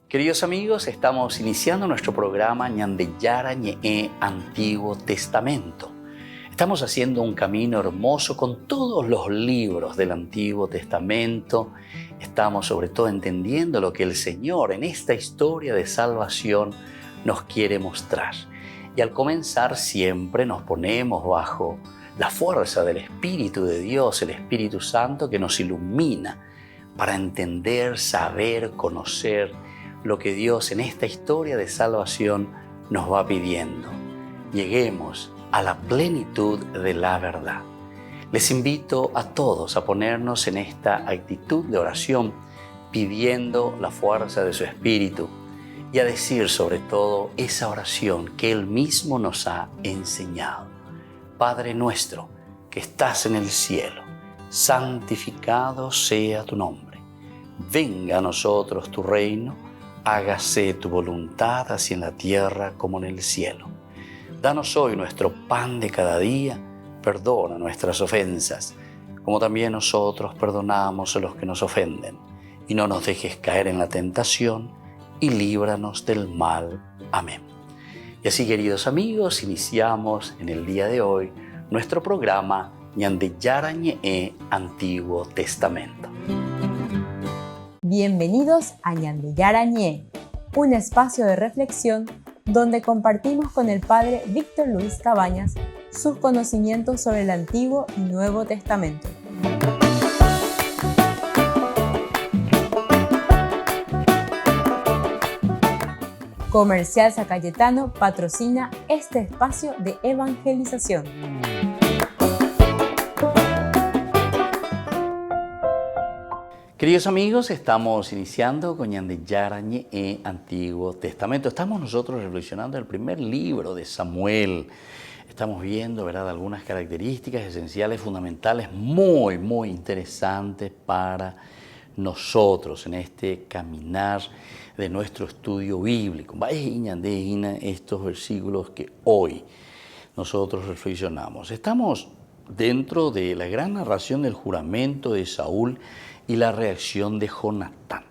Queridos amigos, estamos iniciando nuestro programa Ñandeyara Ñe'e Antiguo Testamento. Estamos haciendo un camino hermoso con todos los libros del Antiguo Testamento. Estamos sobre todo entendiendo lo que el Señor en esta historia de salvación nos quiere mostrar. Y al comenzar siempre nos ponemos bajo la fuerza del Espíritu de Dios, el Espíritu Santo que nos ilumina para entender, saber, conocer lo que Dios en esta historia de salvación nos va pidiendo. Lleguemos a la plenitud de la verdad. Les invito a todos a ponernos en esta actitud de oración, pidiendo la fuerza de su Espíritu y a decir sobre todo esa oración que Él mismo nos ha enseñado. Padre nuestro que estás en el cielo, santificado sea tu nombre. Venga a nosotros tu reino, hágase tu voluntad así en la tierra como en el cielo. Danos hoy nuestro pan de cada día, perdona nuestras ofensas, como también nosotros perdonamos a los que nos ofenden. Y no nos dejes caer en la tentación, y líbranos del mal. Amén. Y así, queridos amigos, iniciamos en el día de hoy nuestro programa Ñandeyara Ñe'e Antiguo Testamento. Bienvenidos a Ñandeyara Ñe'e, un espacio de reflexión donde compartimos con el Padre Víctor Luis Cabañas sus conocimientos sobre el Antiguo y Nuevo Testamento. Comercial San Cayetano patrocina este espacio de evangelización. Queridos amigos, estamos iniciando con Ñandeyara Ñe'e Antiguo Testamento. Estamos nosotros reflexionando en el primer libro de Samuel. Estamos viendo, ¿verdad?, algunas características esenciales, fundamentales, muy interesantes para nosotros en este caminar de nuestro estudio bíblico. Vaya estos versículos que hoy nosotros reflexionamos. Estamos dentro de la gran narración del juramento de Saúl y la reacción de Jonatán.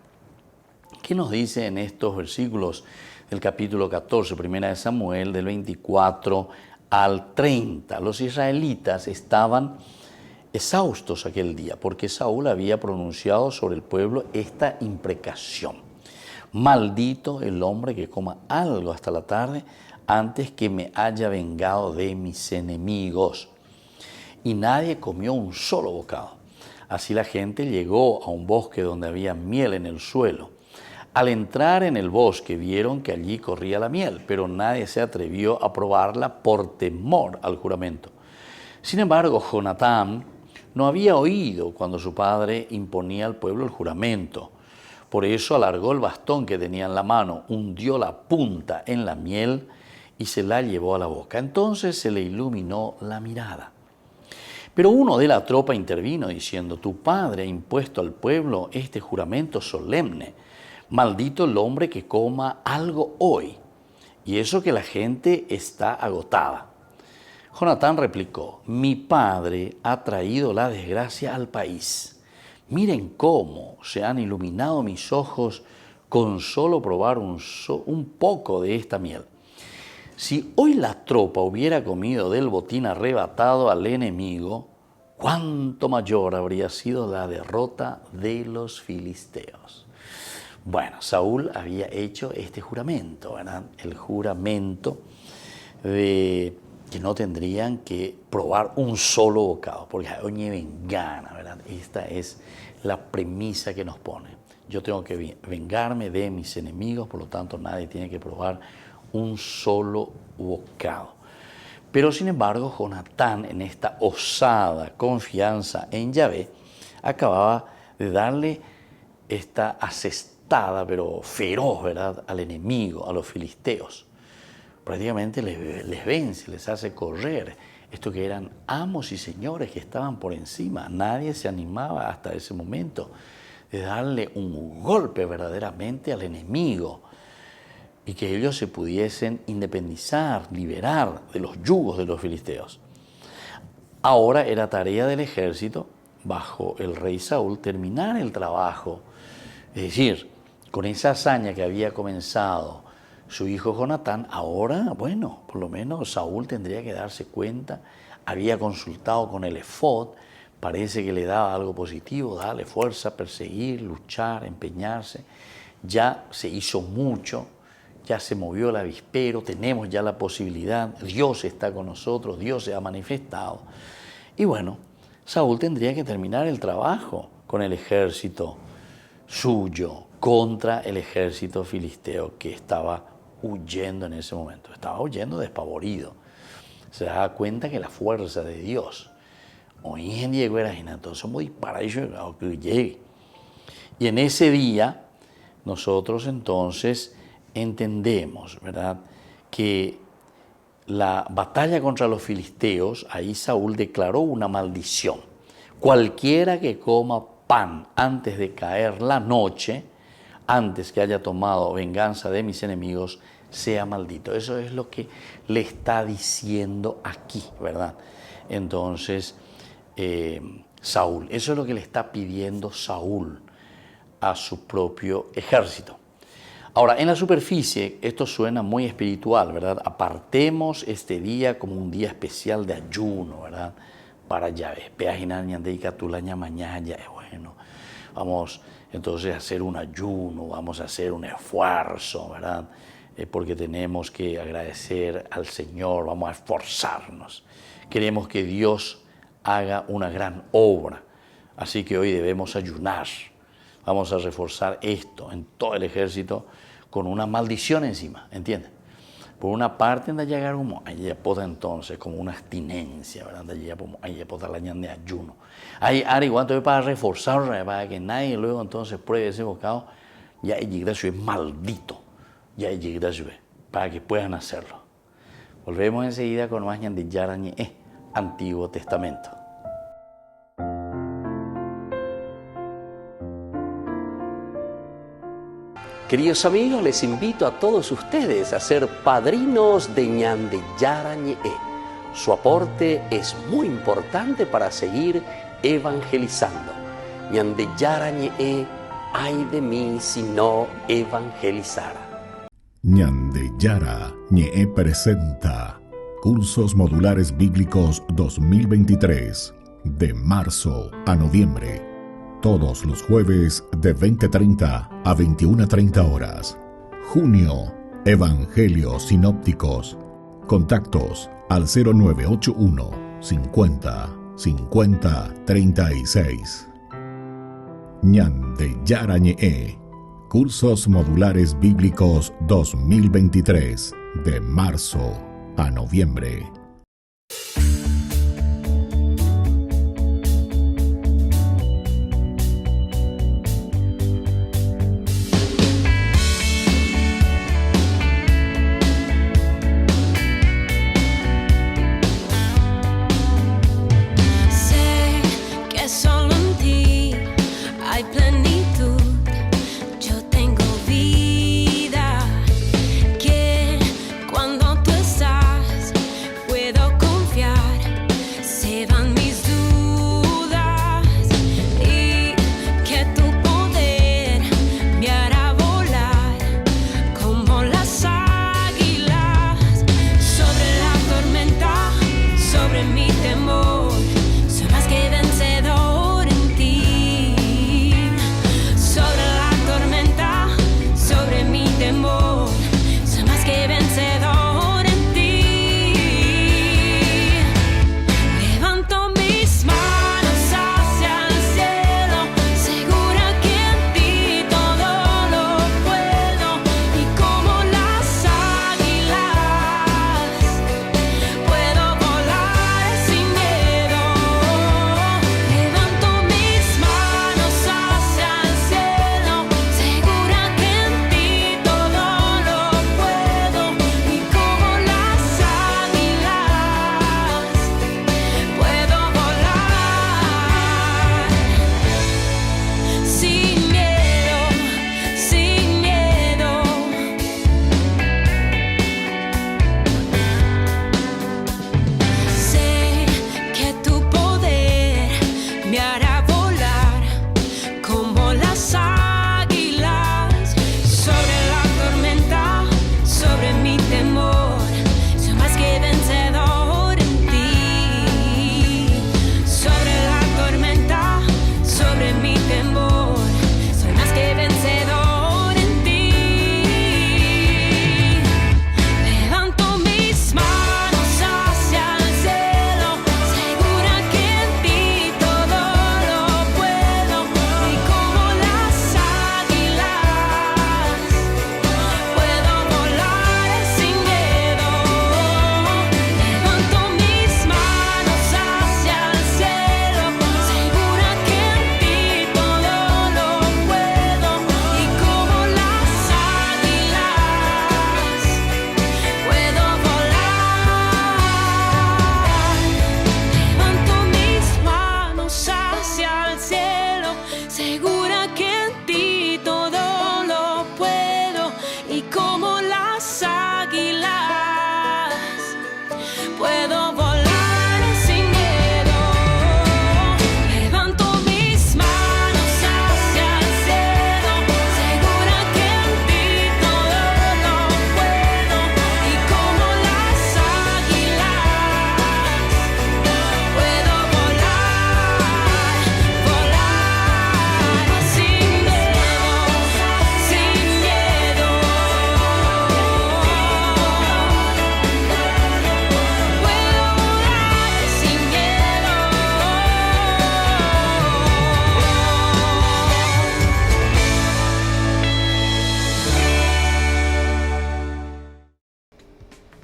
¿Qué nos dice en estos versículos del capítulo 14, primera de Samuel, del 24 al 30? Los israelitas estaban exhaustos aquel día porque Saúl había pronunciado sobre el pueblo esta imprecación: maldito el hombre que coma algo hasta la tarde antes que me haya vengado de mis enemigos. Y nadie comió un solo bocado. Así la gente llegó a un bosque donde había miel en el suelo. Al entrar en el bosque vieron que allí corría la miel, pero nadie se atrevió a probarla por temor al juramento. Sin embargo, Jonatán no había oído cuando su padre imponía al pueblo el juramento. Por eso alargó el bastón que tenía en la mano, hundió la punta en la miel y se la llevó a la boca. Entonces se le iluminó la mirada. Pero uno de la tropa intervino diciendo: tu padre ha impuesto al pueblo este juramento solemne. Maldito el hombre que coma algo hoy, y eso que la gente está agotada. Jonatán replicó: mi padre ha traído la desgracia al país. Miren cómo se han iluminado mis ojos con solo probar un poco de esta miel. Si hoy la tropa hubiera comido del botín arrebatado al enemigo, cuánto mayor habría sido la derrota de los filisteos. Bueno, Saúl había hecho este juramento, ¿verdad? El juramento de que no tendrían que probar un solo bocado, porque oye, vengana, ¿verdad? Esta es la premisa que nos pone. Yo tengo que vengarme de mis enemigos, por lo tanto nadie tiene que probar un solo bocado. Pero sin embargo, Jonatán, en esta osada confianza en Yahvé, acababa de darle esta asestada, pero feroz, ¿verdad?, al enemigo, a los filisteos. Prácticamente les vence, les hace correr. Esto que eran amos y señores que estaban por encima. Nadie se animaba hasta ese momento de darle un golpe verdaderamente al enemigo y que ellos se pudiesen independizar, liberar de los yugos de los filisteos. Ahora era tarea del ejército, bajo el rey Saúl, terminar el trabajo, es decir, con esa hazaña que había comenzado su hijo Jonatán, ahora, bueno, por lo menos Saúl tendría que darse cuenta, había consultado con el efod, parece que le daba algo positivo, darle fuerza, perseguir, luchar, empeñarse. Ya se hizo mucho, ya se movió el avispero, tenemos ya la posibilidad, Dios está con nosotros, Dios se ha manifestado. Y bueno, Saúl tendría que terminar el trabajo con el ejército suyo contra el ejército filisteo que estaba huyendo en ese momento, estaba huyendo despavorido. Se da cuenta que la fuerza de Dios, hoy en día era entonces somos disparados que llegue. Y en ese día nosotros entonces entendemos, ¿verdad?, que la batalla contra los filisteos, ahí Saúl declaró una maldición. Cualquiera que coma pan antes de caer la noche, antes que haya tomado venganza de mis enemigos, sea maldito. Eso es lo que le está diciendo aquí, ¿verdad? Entonces, Saúl, eso es lo que le está pidiendo Saúl a su propio ejército. Ahora, en la superficie, esto suena muy espiritual, ¿verdad? Apartemos este día como un día especial de ayuno, ¿verdad? Para Yahvé. Bueno, vamos entonces a hacer un ayuno, vamos a hacer un esfuerzo, ¿verdad? Porque tenemos que agradecer al Señor, vamos a esforzarnos. Queremos que Dios haga una gran obra, así que hoy debemos ayunar. Vamos a reforzar esto en todo el ejército con una maldición encima, ¿entienden? Por una parte, anda a llegar como entonces, como una abstinencia, ¿verdad? Anda a llegar como la de ayuno. Ahí, igual, para reforzar, para que nadie luego entonces pruebe ese bocado, ya es maldito, ya para que puedan hacerlo. Volvemos enseguida con más de Yarañe, Antiguo Testamento. Queridos amigos, les invito a todos ustedes a ser padrinos de Ñande Yarañe. Su aporte es muy importante para seguir evangelizando. Ñande Yarañe, ay de mí si no evangelizara. Ñande Yarañe presenta Cursos Modulares Bíblicos 2023, de marzo a noviembre. Todos los jueves de 20:30 a 21:30 horas. Junio, Evangelios Sinópticos. Contactos al 0981 50 50 36. Ñande Yarañe. Cursos Modulares Bíblicos 2023, de marzo a noviembre. Cuando tú estás,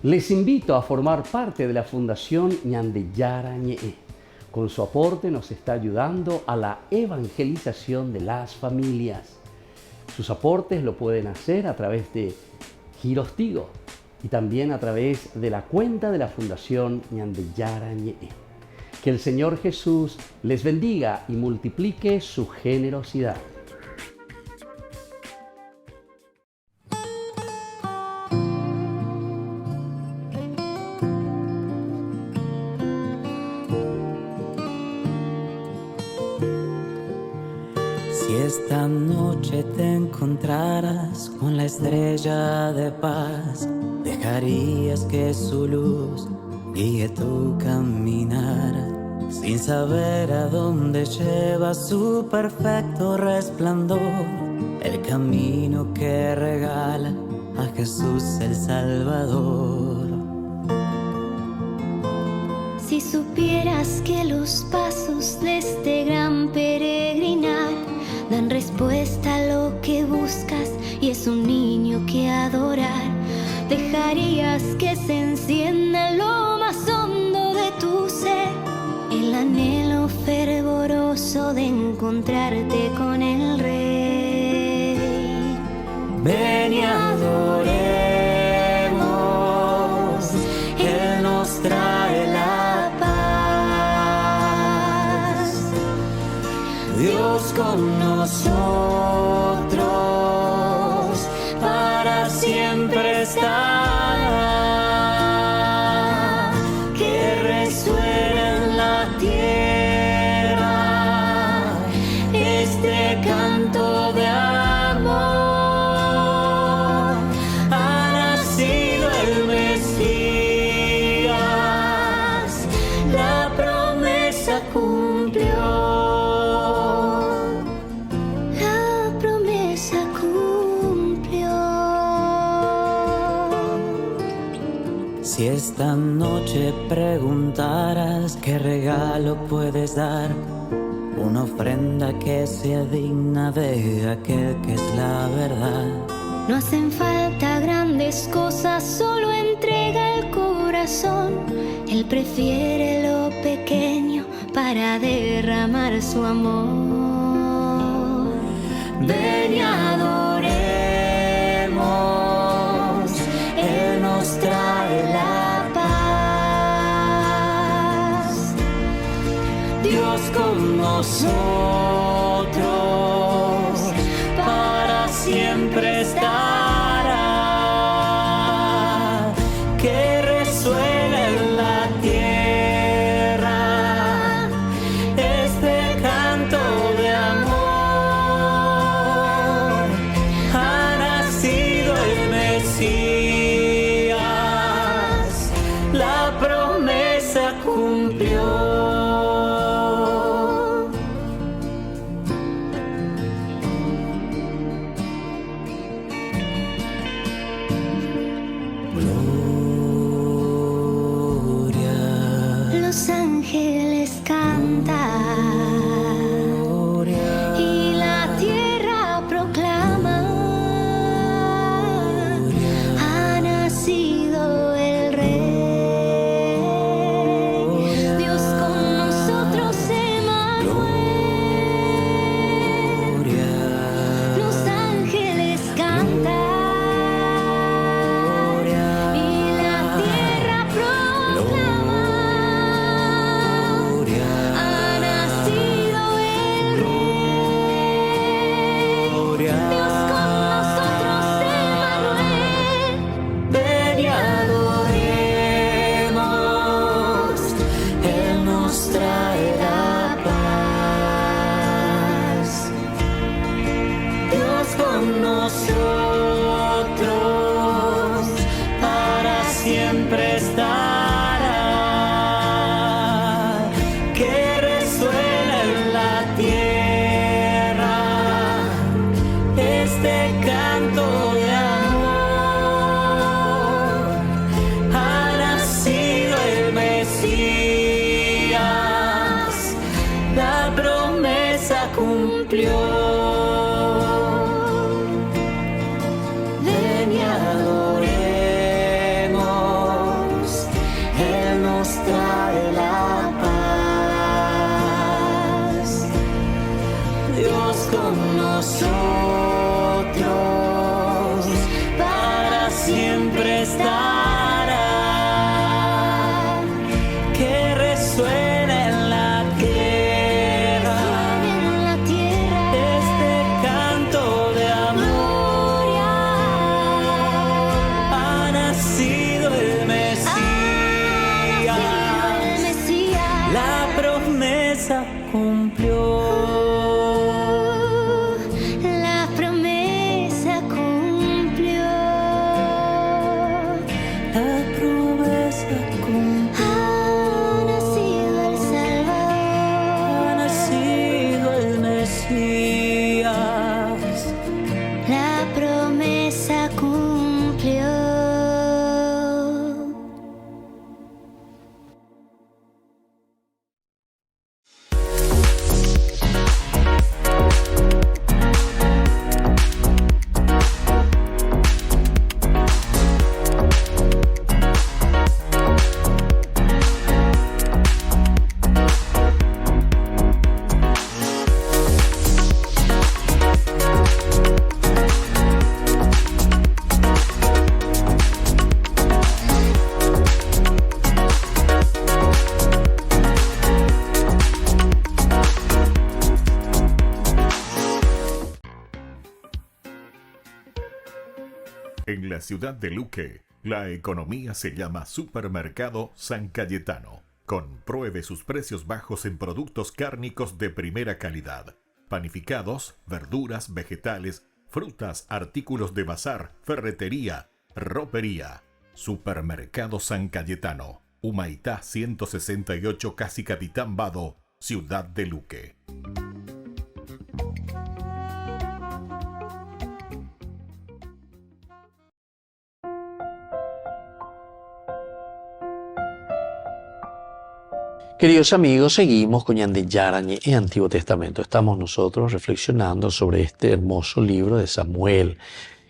Les invito a formar parte de la Fundación Ñande Yara Ñe'e. Con su aporte nos está ayudando a la evangelización de las familias. Sus aportes lo pueden hacer a través de Giros Tigo y también a través de la cuenta de la Fundación Ñande Yara Ñe'e. Que el Señor Jesús les bendiga y multiplique su generosidad. Si esta noche te encontraras con la estrella de paz, dejarías que su luz guíe tu caminar, sin saber a dónde lleva su perfecto resplandor, el camino que regala a Jesús el Salvador. Si supieras que los pasos de este gran peregrinar dan respuesta a lo que buscas y es un niño que adorar, dejarías que se encienda lo más hondo de tu ser, el anhelo fervoroso de encontrarte con el Rey. Ven y adoremos, Él nos trae la paz. Dios con nosotros para siempre estará, que resuene en la tierra este canto de amor. Ha nacido el Mesías, la promesa cumplió. Si esta noche preguntaras qué regalo puedes dar, una ofrenda que sea digna de aquel que es la verdad. No hacen falta grandes cosas, solo entrega el corazón. Él prefiere lo pequeño para derramar su amor. Ven y adoremos, Él nos trae la paz. Dios con nosotros para siempre estará, que resuene en la tierra este canto de amor. Ha nacido el Mesías, la promesa cumplió. Los ángeles cantan y la tierra proclama: ha nacido el Rey. Dios con nosotros, Emmanuel. Los ángeles cantan y la tierra proclama: ha nacido el Rey. Dios con nosotros, Emmanuel. Ven y adoremos, Él nos trae la paz. Dios con nosotros para siempre estará, que resuene en la tierra este canto de amor. Ha nacido el Mesías, la promesa cumplió. Ven y adoremos, siempre estará. Que resuene en la tierra este canto de amor. Ha nacido el Mesías, la promesa cumplió. La promesa cumplió. La promesa cumplió. Ha nacido el Salvador. Ha nacido el Mesías. La promesa cumplió. En la ciudad de Luque, la economía se llama Supermercado San Cayetano. Compruebe sus precios bajos en productos cárnicos de primera calidad. Panificados, verduras, vegetales, frutas, artículos de bazar, ferretería, ropería. Supermercado San Cayetano, Humaitá 168, Casi Capitán Vado, ciudad de Luque. Queridos amigos, seguimos con Ñande Yarañe en Antiguo Testamento. Estamos nosotros reflexionando sobre este hermoso libro de Samuel,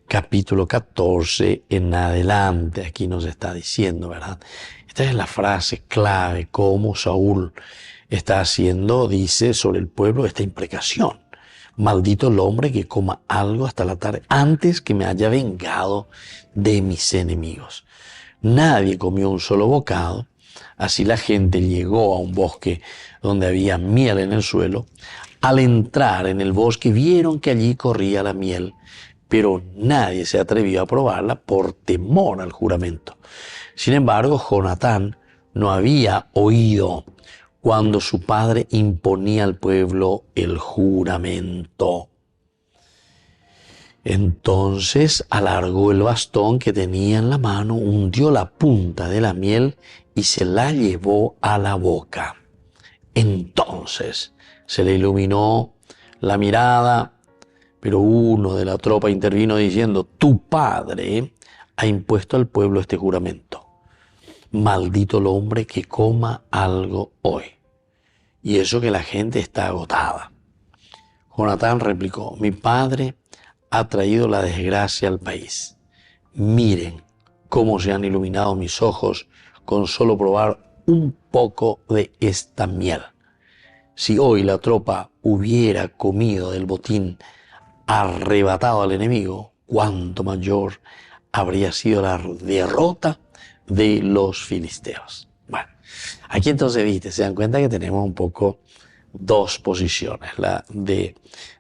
capítulo 14 en adelante. Aquí nos está diciendo, ¿verdad? Esta es la frase clave, cómo Saúl está haciendo, dice sobre el pueblo, esta imprecación. Maldito el hombre que coma algo hasta la tarde, antes que me haya vengado de mis enemigos. Nadie comió un solo bocado. Así la gente llegó a un bosque donde había miel en el suelo. Al entrar en el bosque vieron que allí corría la miel, pero nadie se atrevió a probarla por temor al juramento. Sin embargo, Jonatán no había oído cuando su padre imponía al pueblo el juramento. Entonces alargó el bastón que tenía en la mano, hundió la punta de la miel y se la llevó a la boca. Entonces se le iluminó la mirada, pero uno de la tropa intervino diciendo: tu padre ha impuesto al pueblo este juramento. Maldito el hombre que coma algo hoy. Y eso que la gente está agotada. Jonatán replicó: mi padre ha traído la desgracia al país. Miren cómo se han iluminado mis ojos con solo probar un poco de esta miel. Si hoy la tropa hubiera comido del botín arrebatado al enemigo, cuánto mayor habría sido la derrota de los filisteos. Bueno, aquí entonces, viste, se dan cuenta que tenemos un poco dos posiciones, la de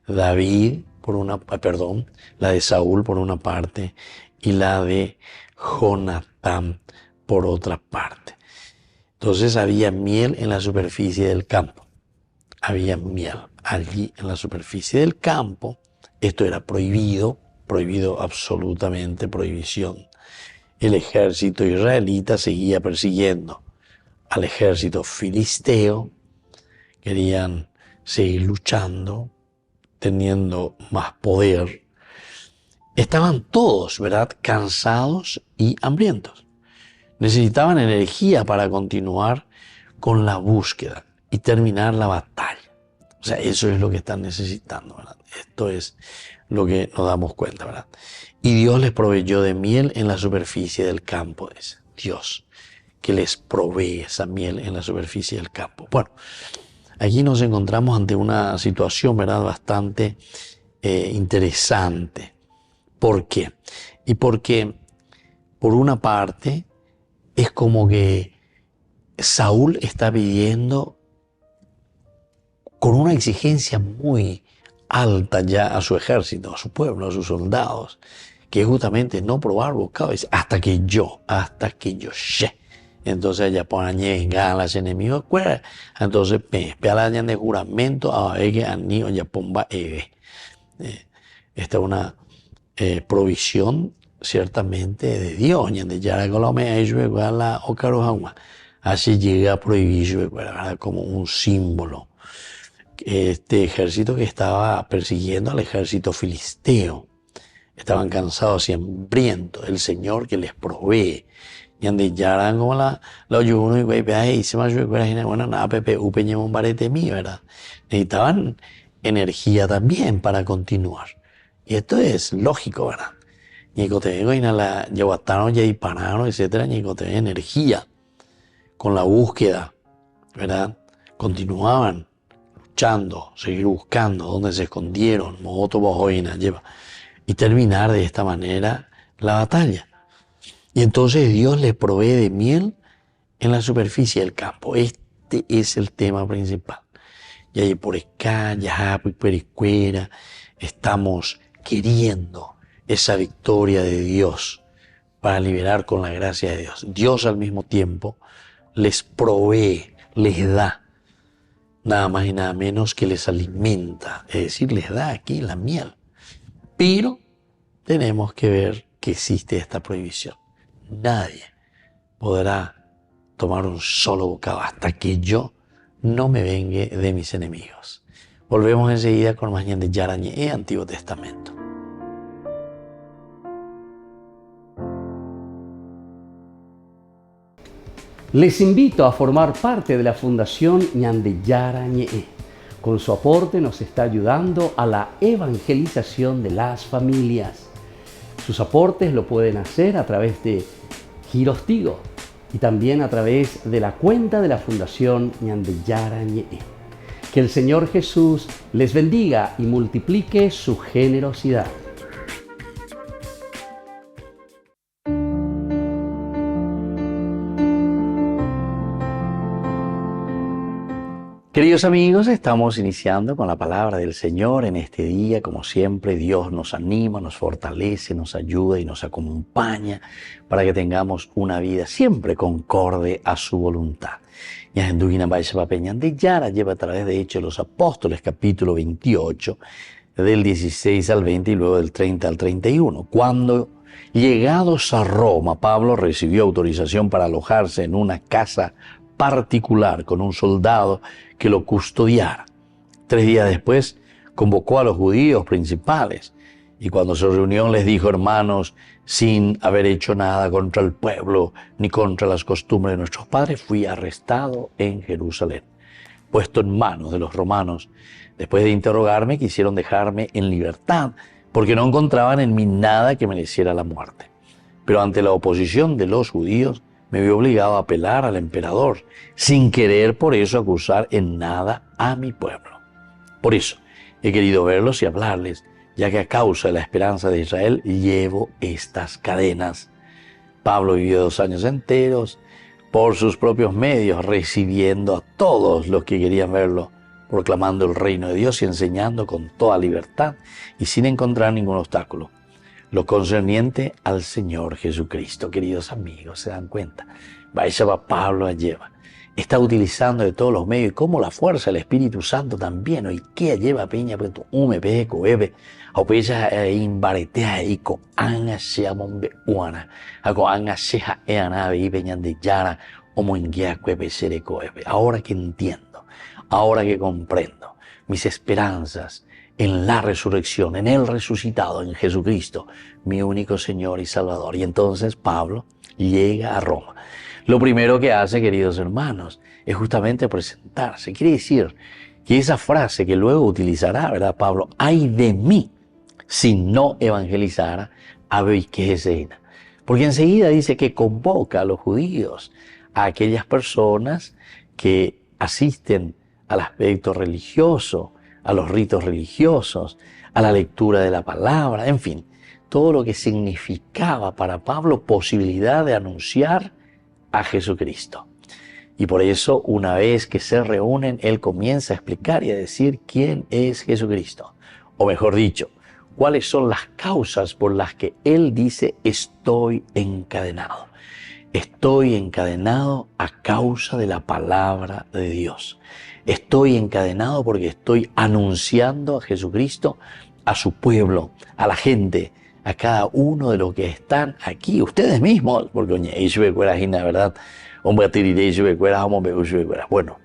David la de Saúl por una parte y la de Jonatán por otra parte. Entonces había miel en la superficie del campo. Había miel allí en la superficie del campo. Esto era prohibido absolutamente, prohibición. El ejército israelita seguía persiguiendo al ejército filisteo. Querían seguir luchando, teniendo más poder. Estaban todos, ¿verdad?, cansados y hambrientos. Necesitaban energía para continuar con la búsqueda y terminar la batalla. O sea, eso es lo que están necesitando, ¿verdad? Esto es lo que nos damos cuenta, ¿verdad? Y Dios les proveyó de miel en la superficie del campo, dice Dios, que les provee esa miel en la superficie del campo. Bueno, aquí nos encontramos ante una situación, ¿verdad?, bastante interesante. ¿Por qué? Y porque por una parte, es como que Saúl está pidiendo con una exigencia muy alta ya a su ejército, a su pueblo, a sus soldados, que es justamente no probar bocado, hasta que yo sé. Entonces ya ponen a los enemigos, entonces pealañan de juramento a ver que anillo ya pomba esta es una provisión ciertamente de Dios, de ya la así llega a prohibir como un símbolo. Este ejército que estaba persiguiendo al ejército filisteo, estaban cansados y hambrientos, el Señor que les provee. Y ande ya eran como la ayuno y güey, y se me ayudó, bueno, nada, Pepe, upeñe un barete mío, ¿verdad? Necesitaban energía también para continuar. Y esto es lógico, ¿verdad? Ñicotengo y la llevatano ya y panano, etcétera, ñicotengo energía con la búsqueda, ¿verdad? Continuaban luchando, seguir buscando dónde se escondieron, moto bojoina lleva, y terminar de esta manera la batalla. Y entonces Dios les provee de miel en la superficie del campo. Este es el tema principal. Y ahí por acá, ya por pericuera, estamos queriendo esa victoria de Dios para liberar con la gracia de Dios. Dios al mismo tiempo les provee, les da, nada más y nada menos que les alimenta, es decir, les da aquí la miel. Pero tenemos que ver que existe esta prohibición. Nadie podrá tomar un solo bocado hasta que yo no me vengue de mis enemigos. Volvemos enseguida con más de Yarañé y Antiguo Testamento. Les invito a formar parte de la Fundación Ñandeyara Ñe'e. Con su aporte nos está ayudando a la evangelización de las familias. Sus aportes lo pueden hacer a través de Giros Tigo y también a través de la cuenta de la Fundación Ñandeyara Ñe'e. Que el Señor Jesús les bendiga y multiplique su generosidad. Queridos amigos, estamos iniciando con la palabra del Señor en este día. Como siempre, Dios nos anima, nos fortalece, nos ayuda y nos acompaña para que tengamos una vida siempre concorde a su voluntad. Lleva a través de Hechos de los Apóstoles, capítulo 28, del 16 al 20 y luego del 30 al 31. Cuando llegados a Roma, Pablo recibió autorización para alojarse en una casa particular con un soldado que lo custodiara. 3 días después convocó a los judíos principales y cuando se reunió les dijo: hermanos, sin haber hecho nada contra el pueblo ni contra las costumbres de nuestros padres, fui arrestado en Jerusalén, puesto en manos de los romanos. Después de interrogarme, quisieron dejarme en libertad porque no encontraban en mí nada que mereciera la muerte. Pero ante la oposición de los judíos, me vi obligado a apelar al emperador, sin querer por eso acusar en nada a mi pueblo. Por eso he querido verlos y hablarles, ya que a causa de la esperanza de Israel llevo estas cadenas. Pablo vivió 2 años enteros por sus propios medios, recibiendo a todos los que querían verlo, proclamando el reino de Dios y enseñando con toda libertad y sin encontrar ningún obstáculo lo concerniente al Señor Jesucristo. Queridos amigos, se dan cuenta, Pablo lleva, está utilizando de todos los medios y como la fuerza del Espíritu Santo también, hoy que lleva peña, pero tú me peje coebe, a peña imbaretea y co anga sea bombe uana, a co anga sea eana y peña de yara o moinguea cuebe sere coebe. Ahora que entiendo, ahora que comprendo mis esperanzas en la resurrección, en el resucitado, en Jesucristo, mi único Señor y Salvador. Y entonces Pablo llega a Roma. Lo primero que hace, queridos hermanos, es justamente presentarse. Quiere decir que esa frase que luego utilizará, ¿verdad, Pablo? Ay de mí, si no evangelizara a Beiquesena. Porque enseguida dice que convoca a los judíos, a aquellas personas que asisten al aspecto religioso, a los ritos religiosos, a la lectura de la palabra, en fin, todo lo que significaba para Pablo posibilidad de anunciar a Jesucristo. Y por eso, una vez que se reúnen, él comienza a explicar y a decir quién es Jesucristo. O mejor dicho, cuáles son las causas por las que él dice estoy encadenado. Estoy encadenado a causa de la palabra de Dios. Estoy encadenado porque estoy anunciando a Jesucristo, a su pueblo, a la gente, a cada uno de los que están aquí, ustedes mismos, porque ¿verdad? Bueno,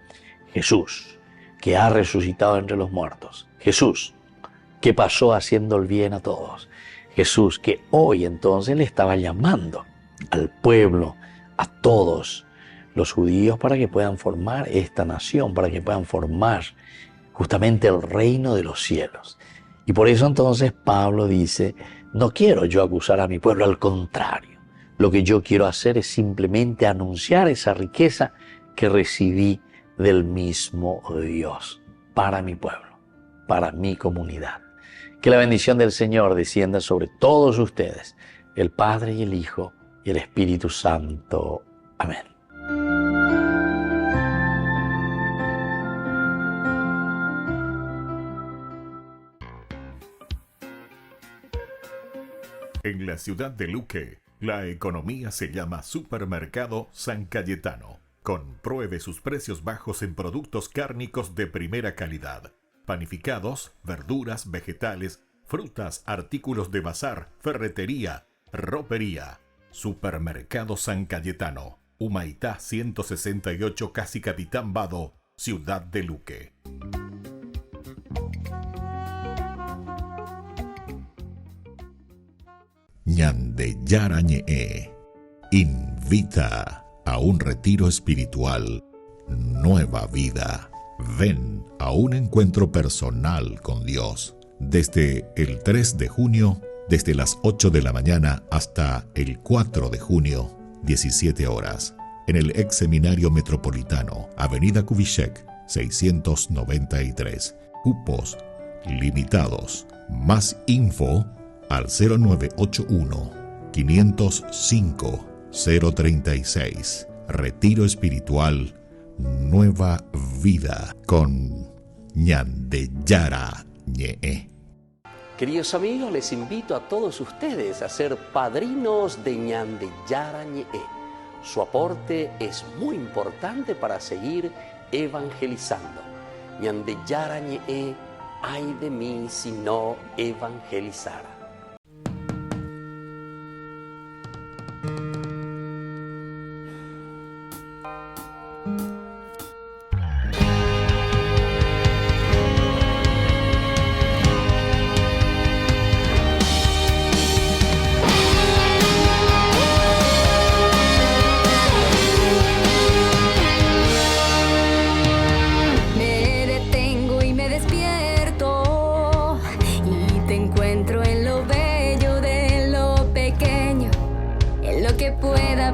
Jesús, que ha resucitado entre los muertos. Jesús, que pasó haciendo el bien a todos. Jesús, que hoy entonces le estaba llamando al pueblo, a todos los judíos, para que puedan formar esta nación, para que puedan formar justamente el reino de los cielos. Y por eso entonces Pablo dice, no quiero yo acusar a mi pueblo, al contrario. Lo que yo quiero hacer es simplemente anunciar esa riqueza que recibí del mismo Dios para mi pueblo, para mi comunidad. Que la bendición del Señor descienda sobre todos ustedes, el Padre y el Hijo y el Espíritu Santo. Amén. En la ciudad de Luque, la economía se llama Supermercado San Cayetano. Compruebe sus precios bajos en productos cárnicos de primera calidad. Panificados, verduras, vegetales, frutas, artículos de bazar, ferretería, ropería. Supermercado San Cayetano, Humaitá 168, Casi Capitán Vado, ciudad de Luque. Ñandeyara Ñe'e invita a un retiro espiritual, nueva vida. Ven a un encuentro personal con Dios desde el 3 de junio, desde las 8 de la mañana hasta el 4 de junio, 17 horas, en el ex seminario metropolitano, Avenida Kubitschek, 693. Cupos limitados. Más info al 0981-505-036. Retiro espiritual, nueva vida con Ñandeyara Ñe'e. Queridos amigos, les invito a todos ustedes a ser padrinos de Ñandeyara Ñe'e. Su aporte es muy importante para seguir evangelizando. Ñandeyara Ñe'e, ay de mí si no evangelizara.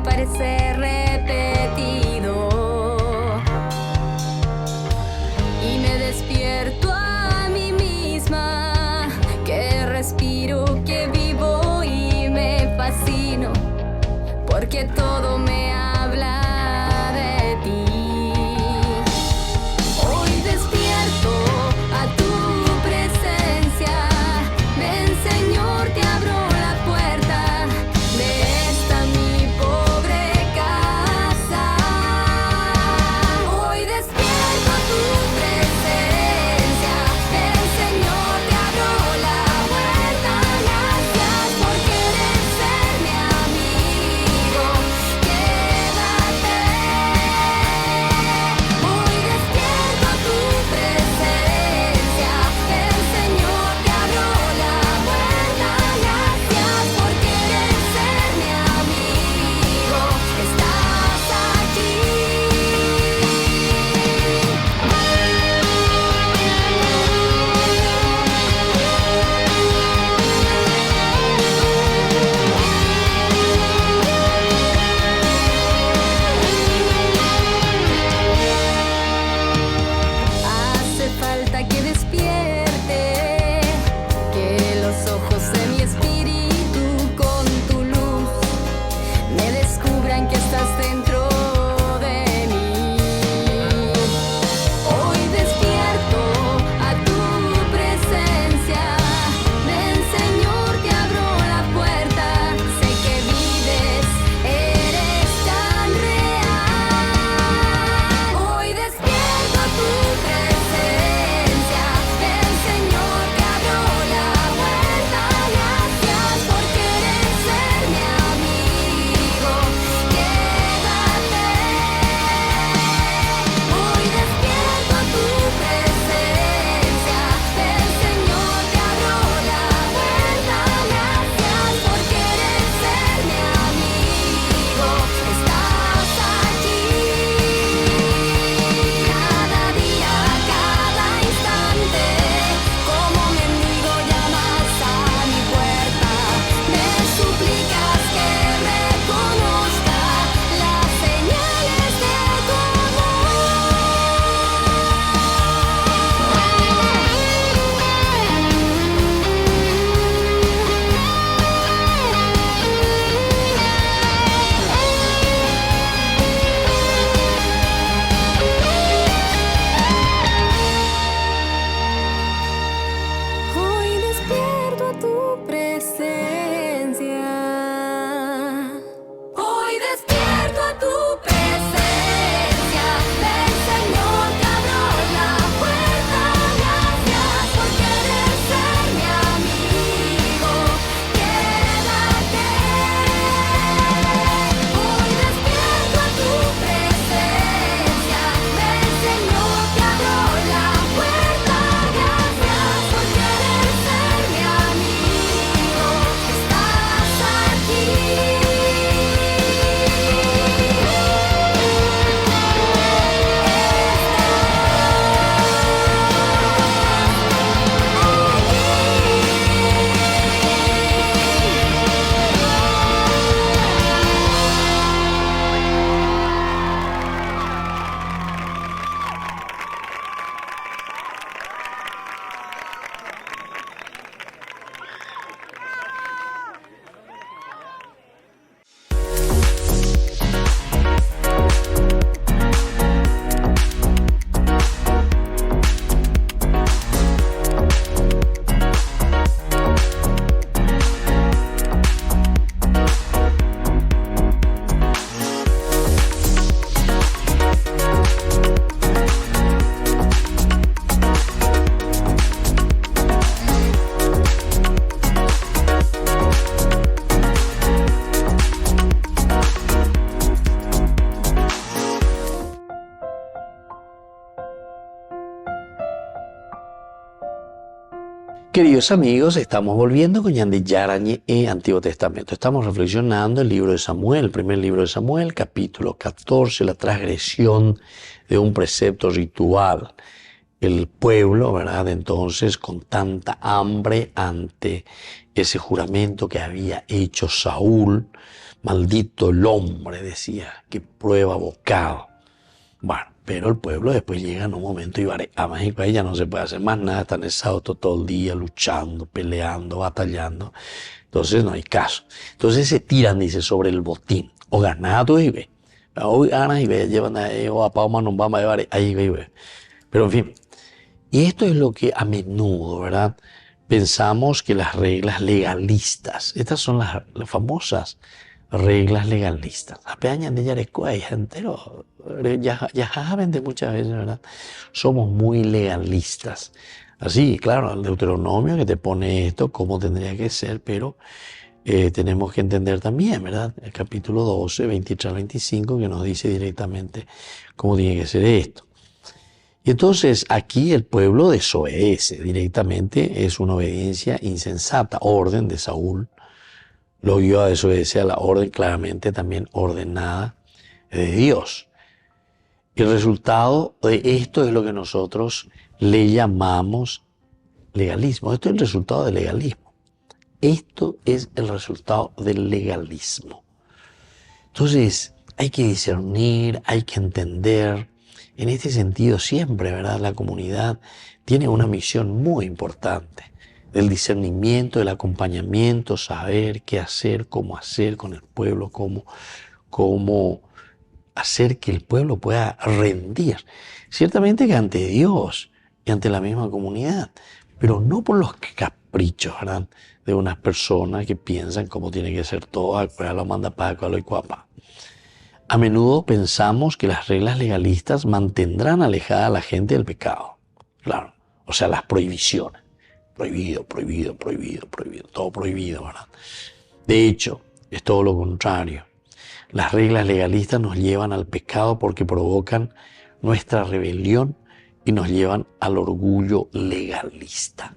Parecer repetido y me despierto a mí misma, que respiro, que vivo y me fascino, porque todo me habla de ti. Hoy despierto a tu presencia, ven Señor, te abro la puerta de esta mi Queridos amigos, estamos volviendo con Ñande Yarañe Antiguo Testamento. Estamos reflexionando el libro de Samuel, el primer libro de Samuel, capítulo 14, la transgresión de un precepto ritual. El pueblo, ¿verdad? Entonces, con tanta hambre ante ese juramento que había hecho Saúl, maldito el hombre, decía, que prueba bocado. Bueno, pero el pueblo después llega en un momento y a México ahí ya no se puede hacer más nada, están exhaustos todo el día luchando, peleando, batallando, entonces no hay caso. Entonces se tiran, dice, sobre el botín, o ganado y ve, o ganas y ve, llevan ahí, o a Pauma nos vamos a llevar ahí ve. Pero en fin, y esto es lo que a menudo, ¿verdad? Pensamos que las reglas legalistas, estas son las famosas reglas legalistas. Apenas de Yarecoa y entero, ya saben de muchas veces, ¿verdad? Somos muy legalistas. Así, claro, el Deuteronomio que te pone esto, cómo tendría que ser, pero tenemos que entender también, ¿verdad? El capítulo 12, 23 al 25, que nos dice directamente cómo tiene que ser esto. Y entonces aquí el pueblo desobedece directamente, es una obediencia insensata, orden de Saúl. Lo guió a desobedecer a la orden claramente también ordenada de Dios. Y el resultado de esto es lo que nosotros le llamamos legalismo. Esto es el resultado del legalismo. Esto es el resultado del legalismo. Entonces hay que discernir, hay que entender. En este sentido siempre, ¿verdad? La comunidad tiene una misión muy importante. Del discernimiento, del acompañamiento, saber qué hacer, cómo hacer con el pueblo, cómo hacer que el pueblo pueda rendir. Ciertamente que ante Dios y ante la misma comunidad, pero no por los caprichos, ¿verdad? De unas personas que piensan cómo tiene que ser todo, a lo manda Paco, a lo cuapa. A menudo pensamos que las reglas legalistas mantendrán alejada a la gente del pecado. Claro, o sea, las prohibiciones. Prohibido, prohibido, prohibido, prohibido, todo prohibido, ¿verdad? De hecho, es todo lo contrario. Las reglas legalistas nos llevan al pecado porque provocan nuestra rebelión y nos llevan al orgullo legalista,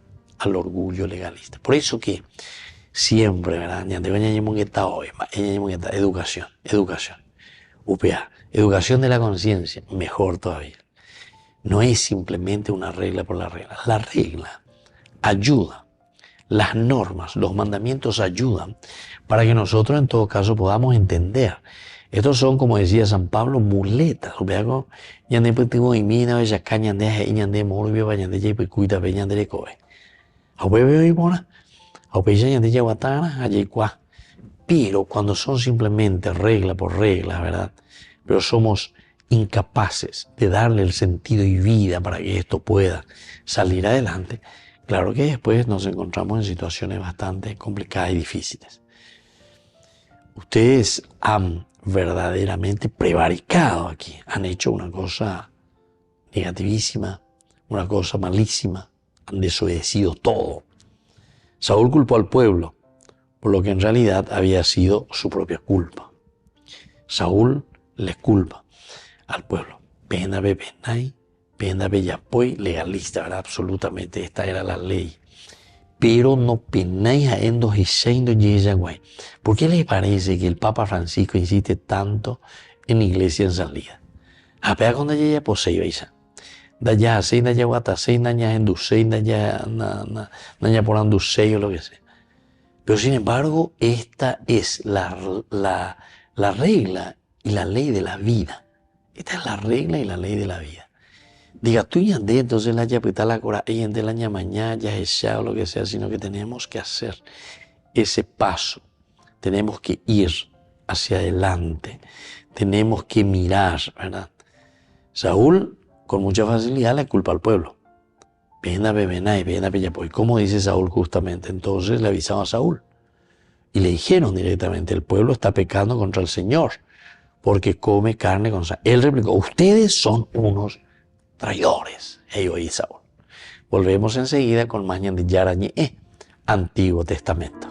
Por eso que siempre, ¿verdad? Educación, UPA, educación de la conciencia, mejor todavía. No es simplemente una regla por la regla. La regla ayuda, las normas, los mandamientos ayudan para que nosotros en todo caso podamos entender. Estos son, como decía San Pablo, muletas. Pero cuando son simplemente regla por regla, ¿verdad? Pero somos incapaces de darle el sentido y vida para que esto pueda salir adelante. Claro que después nos encontramos en situaciones bastante complicadas y difíciles. Ustedes han verdaderamente prevaricado aquí, han hecho una cosa negativísima, una cosa malísima, han desobedecido todo. Saúl culpó al pueblo por lo que en realidad había sido su propia culpa. Saúl les culpa al pueblo. Pena bebenay. Pena bellapoy, legalista, ¿verdad? Absolutamente, esta era la ley. Pero no penáis a endos y seindo yeyaguay. ¿Por qué les parece que el Papa Francisco insiste tanto en la iglesia en salida? Apea con la yeya posei beisa. Daya sei daya guata sei daña endusei daya daña por andusei o lo que sea. Pero sin embargo, esta es la regla y la ley de la vida. Esta es la regla y la ley de la vida. Diga, tú y andé, entonces la yapita la cora y ande la ñamañá, ya o lo que sea, sino que tenemos que hacer ese paso. Tenemos que ir hacia adelante. Tenemos que mirar, ¿verdad? Saúl, con mucha facilidad, le culpa al pueblo. Pena bebenay, pena peyapoy. ¿Cómo dice Saúl justamente? Entonces le avisaron a Saúl. Y le dijeron directamente, el pueblo está pecando contra el Señor, porque come carne con sangre. Él replicó, ustedes son unos traidores. Ellos y Saúl. Volvemos enseguida con más Ñande Yarañe, Antiguo Testamento.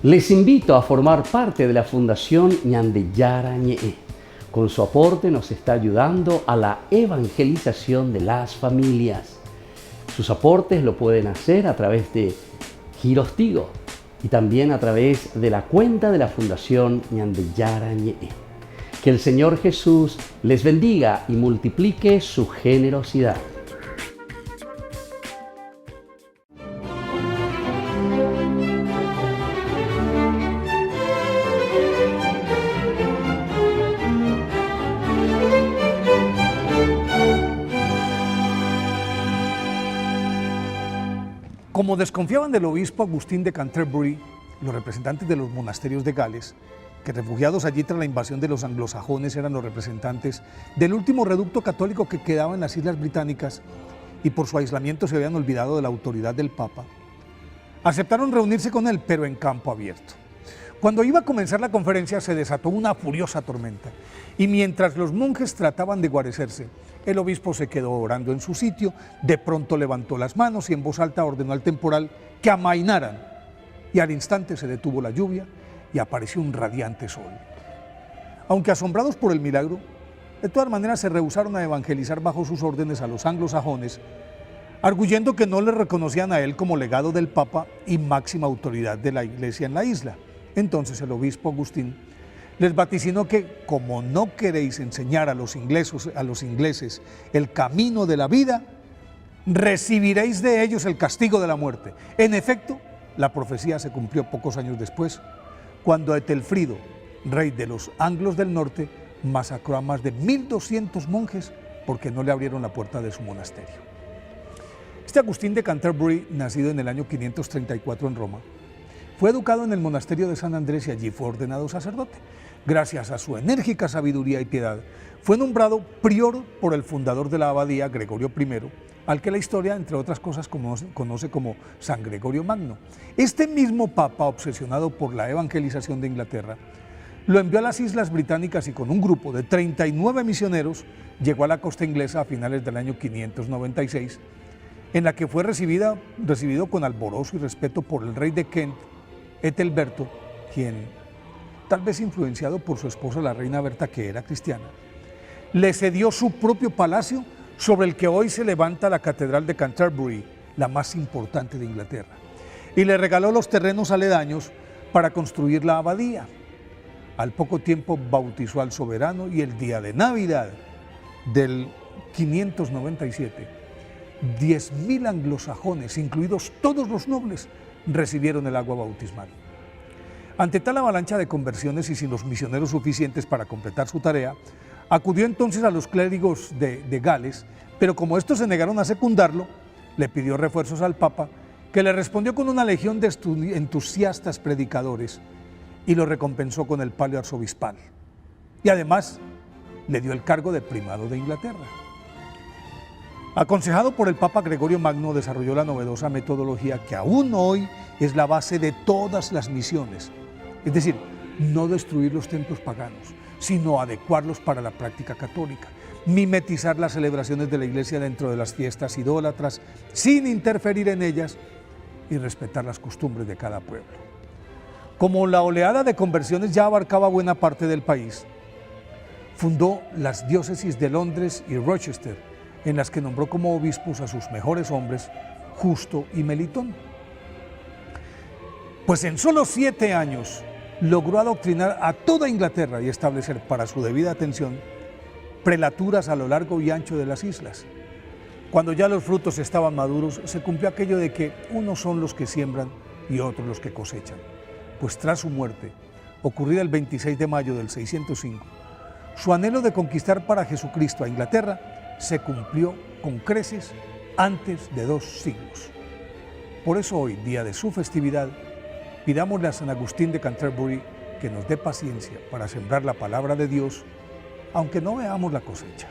Les invito a formar parte de la Fundación Ñande Yarañe, Con su aporte nos está ayudando a la evangelización de las familias. Sus aportes lo pueden hacer a través de Giros Tigo y también a través de la cuenta de la Fundación Ñandeyara Ñe'e. Que el Señor Jesús les bendiga y multiplique su generosidad. Como desconfiaban del obispo Agustín de Canterbury, los representantes de los monasterios de Gales, que refugiados allí tras la invasión de los anglosajones eran los representantes del último reducto católico que quedaba en las Islas Británicas y por su aislamiento se habían olvidado de la autoridad del Papa, aceptaron reunirse con él, pero en campo abierto. Cuando iba a comenzar la conferencia se desató una furiosa tormenta y mientras los monjes trataban de guarecerse, el obispo se quedó orando en su sitio, de pronto levantó las manos y en voz alta ordenó al temporal que amainaran y al instante se detuvo la lluvia y apareció un radiante sol. Aunque asombrados por el milagro, de todas maneras se rehusaron a evangelizar bajo sus órdenes a los anglosajones, arguyendo que no le reconocían a él como legado del Papa y máxima autoridad de la Iglesia en la isla. Entonces el obispo Agustín les vaticinó que, como no queréis enseñar a los ingleses el camino de la vida, recibiréis de ellos el castigo de la muerte. En efecto, la profecía se cumplió pocos años después, cuando Etelfrido, rey de los anglos del norte, masacró a más de 1.200 monjes porque no le abrieron la puerta de su monasterio. Este Agustín de Canterbury, nacido en el año 534 en Roma, fue educado en el monasterio de San Andrés y allí fue ordenado sacerdote. Gracias a su enérgica sabiduría y piedad, fue nombrado prior por el fundador de la abadía, Gregorio I, al que la historia, entre otras cosas, conoce como San Gregorio Magno. Este mismo papa, obsesionado por la evangelización de Inglaterra, lo envió a las Islas Británicas y con un grupo de 39 misioneros llegó a la costa inglesa a finales del año 596, en la que fue recibido con alborozo y respeto por el rey de Kent, Ethelberto, quien, tal vez influenciado por su esposa la reina Berta, que era cristiana, le cedió su propio palacio sobre el que hoy se levanta la Catedral de Canterbury, la más importante de Inglaterra, y le regaló los terrenos aledaños para construir la abadía. Al poco tiempo bautizó al soberano y el día de Navidad del 597, 10.000 anglosajones, incluidos todos los nobles, recibieron el agua bautismal. Ante tal avalancha de conversiones y sin los misioneros suficientes para completar su tarea, acudió entonces a los clérigos de Gales, pero como estos se negaron a secundarlo, le pidió refuerzos al Papa, que le respondió con una legión de entusiastas predicadores y lo recompensó con el palio arzobispal. Y además le dio el cargo de primado de Inglaterra. Aconsejado por el Papa Gregorio Magno, desarrolló la novedosa metodología que aún hoy es la base de todas las misiones. Es decir, no destruir los templos paganos, sino adecuarlos para la práctica católica, mimetizar las celebraciones de la Iglesia dentro de las fiestas idólatras, sin interferir en ellas y respetar las costumbres de cada pueblo. Como la oleada de conversiones ya abarcaba buena parte del país, fundó las diócesis de Londres y Rochester, en las que nombró como obispos a sus mejores hombres, Justo y Melitón. Pues en solo 7 años logró adoctrinar a toda Inglaterra y establecer para su debida atención prelaturas a lo largo y ancho de las islas. Cuando ya los frutos estaban maduros, se cumplió aquello de que unos son los que siembran y otros los que cosechan. Pues tras su muerte, ocurrida el 26 de mayo del 605, su anhelo de conquistar para Jesucristo a Inglaterra se cumplió con creces antes de 2 siglos. Por eso hoy, día de su festividad, pidámosle a San Agustín de Canterbury que nos dé paciencia para sembrar la palabra de Dios, aunque no veamos la cosecha.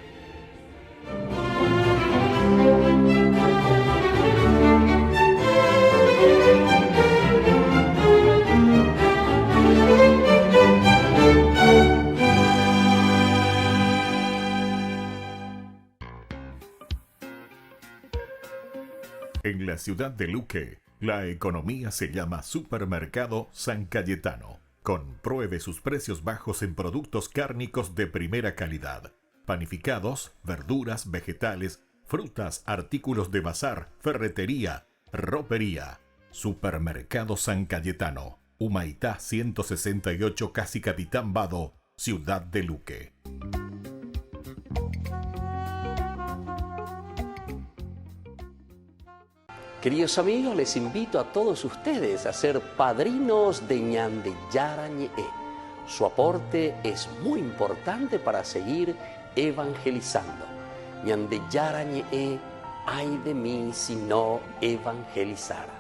En la ciudad de Luque, la economía se llama Supermercado San Cayetano, Compruebe sus precios bajos en productos cárnicos de primera calidad. Panificados, verduras, vegetales, frutas, artículos de bazar, ferretería, ropería. Supermercado San Cayetano, Humaitá 168, Casi Capitán Vado, Ciudad de Luque. Queridos amigos, les invito a todos ustedes a ser padrinos de Ñande Yarañe. Su aporte es muy importante para seguir evangelizando. Ñande Yarañe, ay de mí si no evangelizara.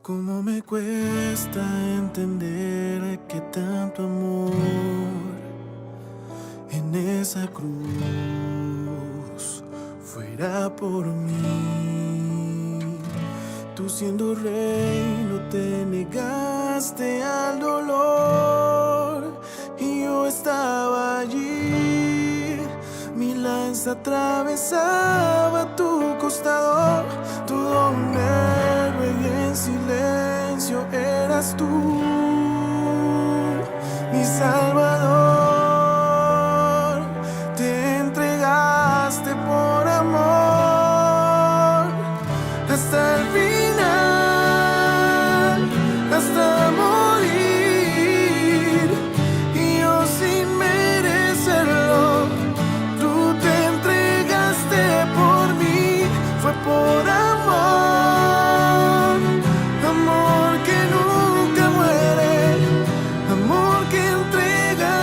Cómo me cuesta entender que tanto amor en esa cruz fuera por mí. Tú siendo rey no te negaste al dolor y yo estaba allí. Mi lanza atravesaba tu costado, todo un héroe y en silencio eras tú, mi Salvador. Te entregaste por amor hasta el final, hasta morir, y yo sin merecerlo. Tú te entregaste por mí, fue por amor, amor que nunca muere, amor que entrega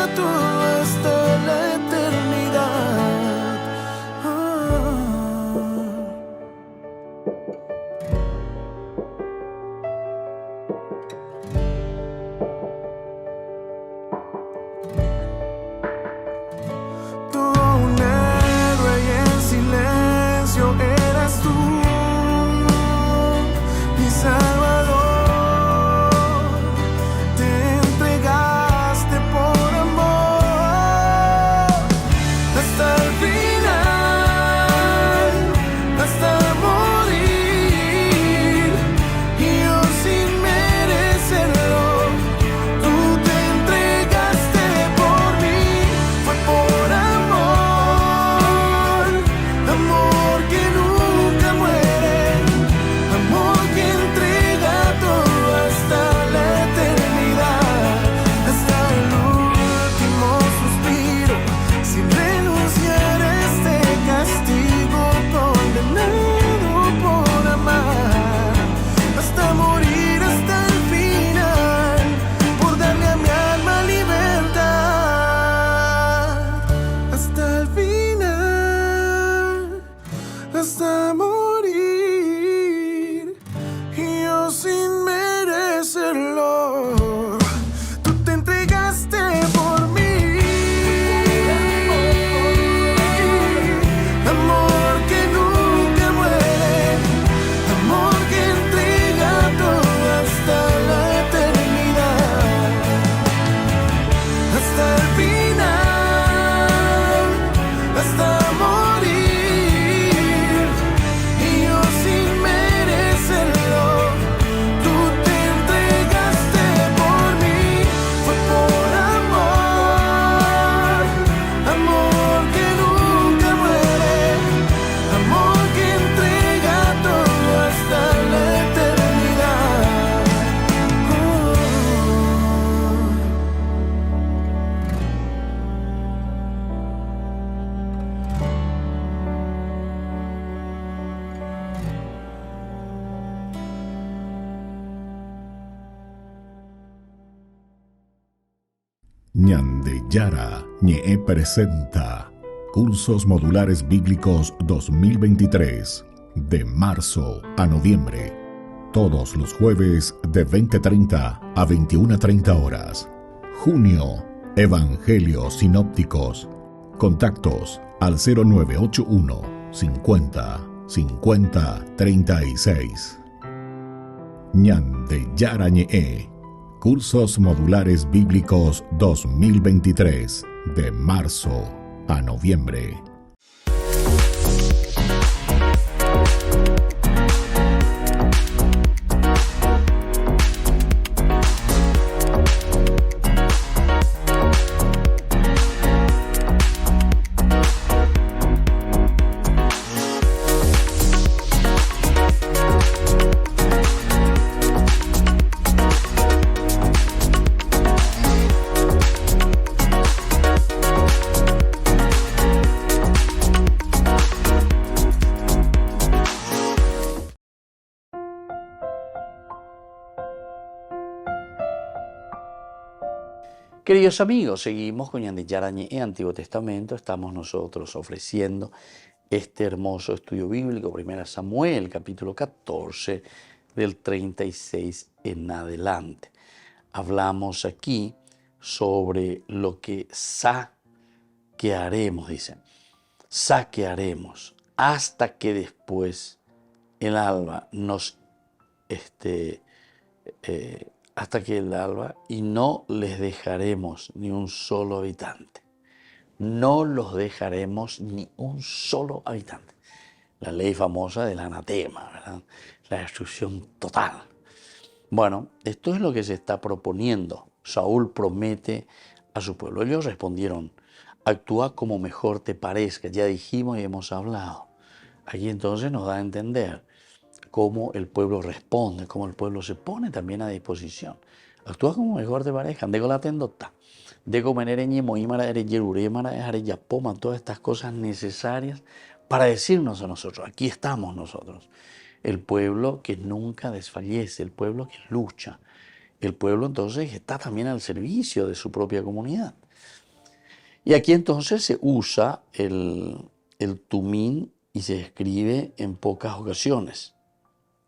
Ñandeyara Ñe'e presenta Cursos Modulares Bíblicos 2023 de marzo a noviembre. Todos los jueves de 20:30 a 21:30 horas. Junio, Evangelios Sinópticos. Contactos al 0981 50 50 36. Ñandeyara Ñe'e. Cursos Modulares Bíblicos 2023 de marzo a noviembre. Queridos amigos, seguimos con Ñandeyara Ñe'e, Antiguo Testamento. Estamos nosotros ofreciendo este hermoso estudio bíblico, 1 Samuel, capítulo 14, del 36 en adelante. Hablamos aquí sobre lo que saquearemos, dice. Saquearemos hasta que después el alba nos hasta que el alba, y no les dejaremos ni un solo habitante. No los dejaremos ni un solo habitante. La ley famosa del anatema, ¿verdad? La destrucción total. Bueno, esto es lo que se está proponiendo. Saúl promete a su pueblo. Ellos respondieron: actúa como mejor te parezca. Ya dijimos y hemos hablado. Aquí entonces nos da a entender cómo el pueblo responde, cómo el pueblo se pone también a disposición. Actúa como mejor te parezca. Dego la tendota. Dego menere ñemoímara ere yerurémara ere yapoma. Todas estas cosas necesarias para decirnos a nosotros: aquí estamos nosotros. El pueblo que nunca desfallece, el pueblo que lucha. El pueblo entonces que está también al servicio de su propia comunidad. Y aquí entonces se usa el tumín y se escribe en pocas ocasiones.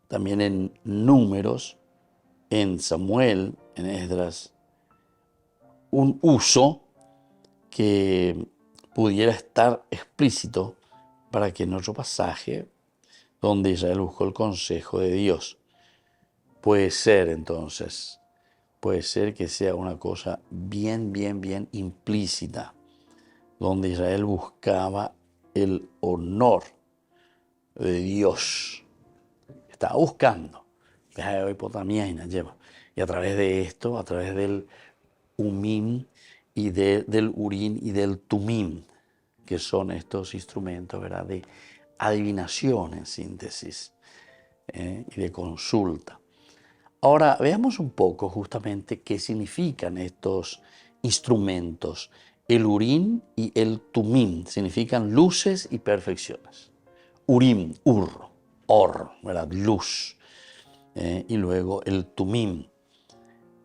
También en Números, en Samuel, en Esdras, un uso que pudiera estar explícito para que en otro pasaje, donde Israel buscó el consejo de Dios, puede ser entonces, puede ser que sea una cosa bien implícita, donde Israel buscaba el honor de Dios. Estaba buscando. Y a través de esto, a través del Umim y del Urim y del Tumim, que son estos instrumentos, ¿verdad?, de adivinación en síntesis y de consulta. Ahora veamos un poco justamente qué significan estos instrumentos. El Urim y el Tumim significan luces y perfecciones. Urim, or, ¿verdad?, luz. Y luego el Tumim,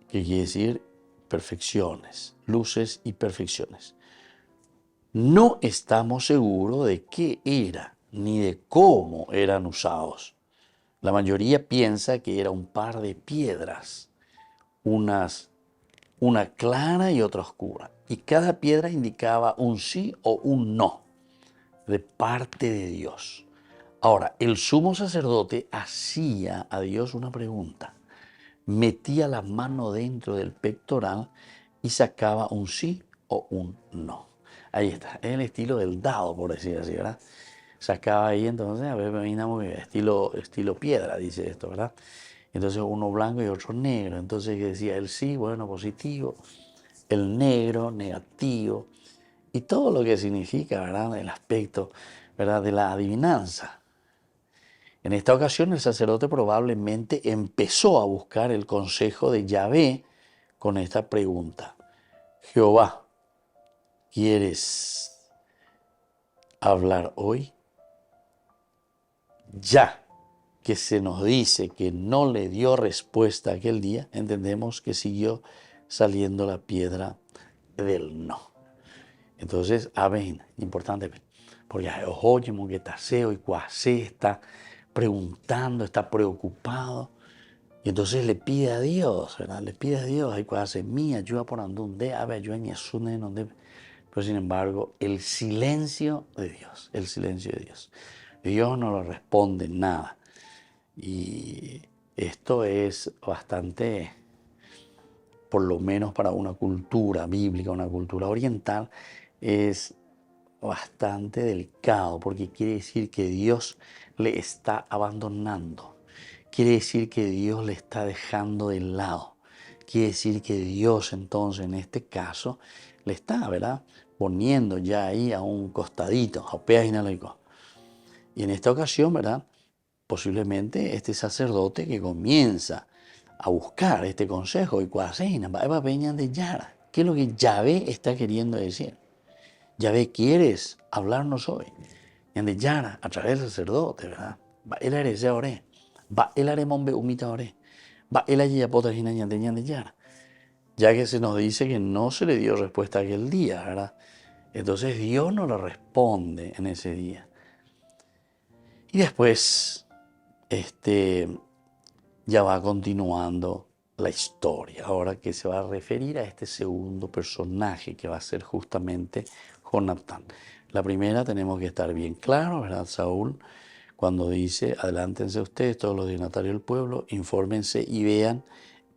que quiere decir perfecciones, luces y perfecciones. No estamos seguros de qué era ni de cómo eran usados. La mayoría piensa que era un par de piedras, una clara y otra oscura. Y cada piedra indicaba un sí o un no de parte de Dios. Ahora, el sumo sacerdote hacía a Dios una pregunta. Metía la mano dentro del pectoral y sacaba un sí o un no. Ahí está, es el estilo del dado, por decir así, ¿verdad? Sacaba ahí entonces, a ver, estilo piedra, dice esto, ¿verdad? Entonces uno blanco y otro negro. Entonces decía el sí, bueno, positivo, el negro, negativo, y todo lo que significa, ¿verdad?, el aspecto, ¿verdad?, de la adivinanza. En esta ocasión el sacerdote probablemente empezó a buscar el consejo de Yahvé con esta pregunta: Jehová, ¿quieres hablar hoy? Ya que se nos dice que no le dio respuesta aquel día, entendemos que siguió saliendo la piedra del no. Entonces, amén, importante, porque oye, que está seo y cuase está preguntando, está preocupado, y entonces le pide a Dios, ¿verdad? Le pide a Dios, ay, cuase mi ayuda por andunde, a ver, ayuda en Yesune, donde. Pero sin embargo, el silencio de Dios, Dios no le responde nada. Y esto es bastante, por lo menos para una cultura bíblica, una cultura oriental, es bastante delicado, porque quiere decir que Dios le está abandonando, quiere decir que Dios le está dejando de lado, quiere decir que Dios entonces en este caso le está, ¿verdad?, poniendo ya ahí a un costadito, y en esta ocasión, ¿verdad?, posiblemente este sacerdote que comienza a buscar este consejo, y ¿qué es lo que Yahvé está queriendo decir? Yahvé, ¿quieres hablarnos hoy? Yande Yara, a través del sacerdote, ¿verdad? Va el arese ore, va el aremombe umita ore, va el ayapota gina yande Yara. Ya que se nos dice que no se le dio respuesta aquel día, ¿verdad? Entonces Dios no le responde en ese día. Y después, ya va continuando la historia, ahora que se va a referir a este segundo personaje que va a ser justamente Jonatán. La primera tenemos que estar bien claros, ¿verdad? Saúl, cuando dice, adelántense ustedes, todos los dignatarios del pueblo, infórmense y vean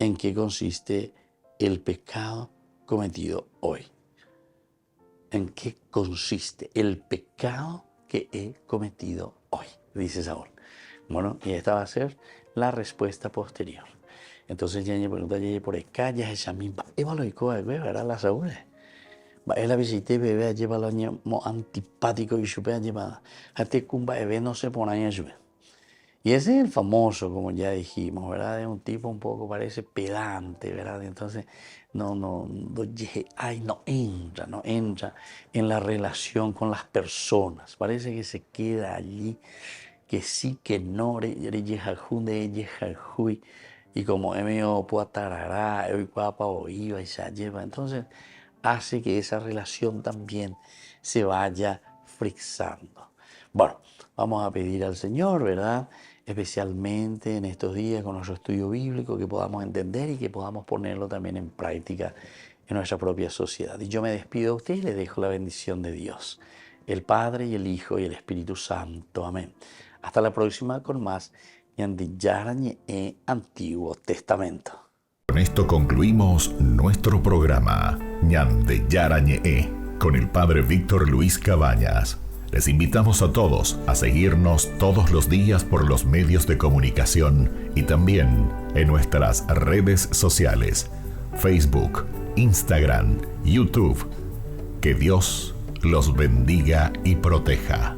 en qué consiste el pecado cometido hoy. ¿En qué consiste el pecado que he cometido hoy? Dice Saúl. Bueno, y esta va a ser la respuesta posterior. Entonces ya me pregunta por acá, ya es a mí, ¿verdad? La Saúl. Es la visita bebé lleva el año antipático y chupe lleva a te cumba bebé no se pone a lluvia. Y ese es el famoso, como ya dijimos, ¿verdad? Es un tipo un poco, parece pedante, ¿verdad? Entonces, no entra en la relación con las personas. Parece que se queda allí, que sí, que no, y como medio puatarará, hoy guapa oíba y se lleva. Entonces, hace que esa relación también se vaya frizando. Bueno, vamos a pedir al Señor, ¿verdad?, especialmente en estos días con nuestro estudio bíblico, que podamos entender y que podamos ponerlo también en práctica en nuestra propia sociedad. Y yo me despido de ustedes y les dejo la bendición de Dios, el Padre y el Hijo y el Espíritu Santo. Amén. Hasta la próxima con más Ñandiyarañe Antiguo Testamento. Con esto concluimos nuestro programa Ñandiyarañe con el Padre Víctor Luis Cabañas. Les invitamos a todos a seguirnos todos los días por los medios de comunicación y también en nuestras redes sociales, Facebook, Instagram, YouTube. Que Dios los bendiga y proteja.